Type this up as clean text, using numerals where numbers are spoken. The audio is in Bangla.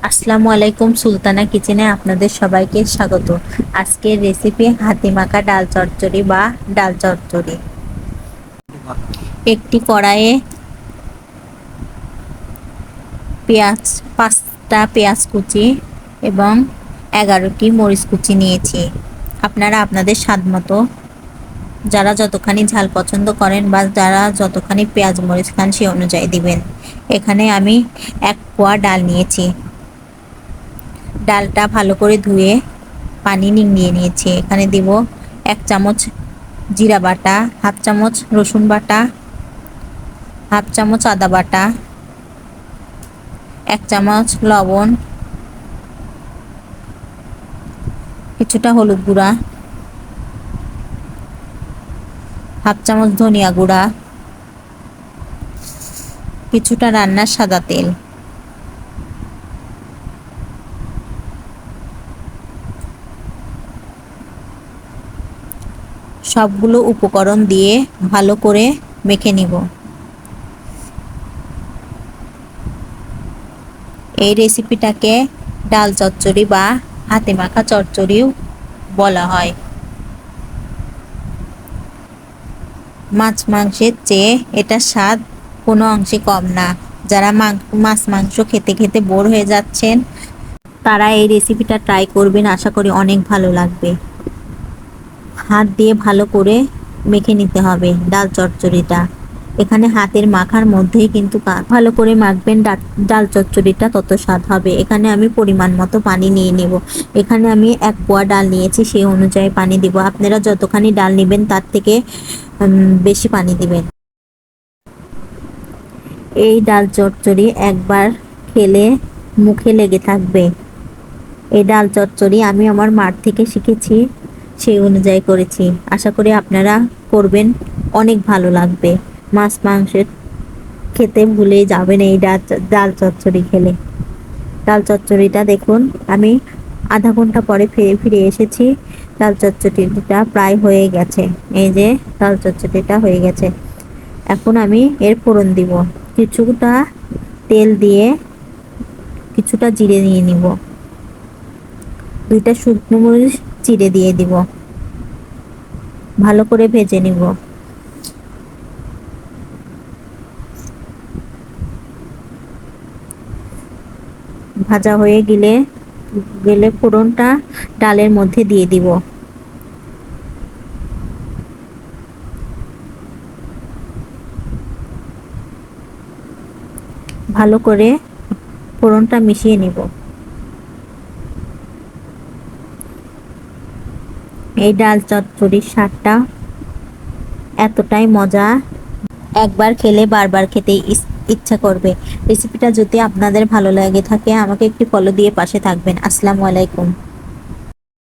আসসালামু আলাইকুম, সুলতানা কিচেনে আপনাদের সবাইকে স্বাগত। আজকের রেসিপি হাতে মাখা ডাল চচ্চড়ি বা ডাল চচ্চড়ি। একটি কড়াইয়ে পেঁয়াজ 5টা পেঁয়াজ কুচি এবং 11টি মরিচ কুচি নিয়েছি। আপনারা আপনাদের স্বাদ মতো যারা যতখানি ঝাল পছন্দ করেন বা যারা যতখানি পেঁয়াজ মরিচ খান সে অনুযায়ী দিবেন। এখানে আমি 1 পোয়া ডাল নিয়েছি। ডালটা ভালো করে ধুয়ে পানি নিংড়িয়ে নিয়েছি। এখানে দিব 1 চামচ জিরা বাটা, হাফ চামচ রসুন বাটা, হাফ চামচ আদা বাটা, 1 চামচ লবণ, কিছুটা হলুদ গুঁড়া, হাফ চামচ ধনিয়া গুঁড়া, কিছুটা রান্নার সাদা তেল। সবগুলো উপকরণ দিয়ে ভালো করে মেখে নিব। এই রেসিপিটাকে ডাল চচ্চড়ি বা হাতে মাখা চচ্চড়িও বলা হয়। মাছ মাংসের চেয়ে এটা স্বাদ কোনো অংশে কম না। যারা মাছ মাংস খেতে খেতে বোর হয়ে যাচ্ছেন তারা এই রেসিপিটা ট্রাই করবেন, আশা করি অনেক ভালো লাগবে। হাত দিয়ে ভালো করে মেখে নিতে হবে ডাল চচ্চড়িটা। এখানে হাতের মাখার মধ্যেই কিন্তু ভালো করে মাখবেন, ডাল চচ্চড়িটা তত স্বাদ হবে। এখানে আমি পরিমাণ মতো পানি নিয়ে নেব। এখানে আমি 1 পোয়া ডাল নিয়েছি, সেই অনুযায়ী পানি দিব। আপনারা যতখানি ডাল নেবেন তার থেকে বেশি পানি দিবেন। এই ডাল চচ্চড়ি একবার খেলে মুখে লেগে থাকবে। এই ডাল চচ্চড়ি আমি আমার মার থেকে শিখেছি, সেই অনুযায়ী করেছি। আশা করি আপনারা করবেন, অনেক ভালো লাগবে। মাছ মাংসের খেতে ভুলে যাবেন এই ডাল চচ্চড়ি খেলে। ডাল চচ্চড়িটা দেখুন, আমি আধা ঘন্টা পরে ফিরে এসেছি। ডাল চচ্চড়িটা প্রায় হয়ে গেছে। এই যে ডাল চচ্চড়িটা হয়ে গেছে। এখন আমি এর ফোড়ন দিব। কিছুটা তেল দিয়ে কিছুটা জিরে নিয়ে নিব। 2টা শুকনো মরিচ চিড়ে দিয়ে দিব। ভালো করে ভেজে নিব। ভাজা হয়ে গেলে ফোড়নটা ডালের মধ্যে দিয়ে দিব। ভালো করে ফোড়নটা মিশিয়ে নিব। এই ডাল চচ্চড়ির স্বাদটা এতটাই মজা, একবার খেলে বারবার খেতে ইচ্ছা করবে। রেসিপিটা যদি আপনাদের ভালো লাগে থাকে আমাকে একটি ফলো দিয়ে পাশে থাকবেন। আসসালামু আলাইকুম।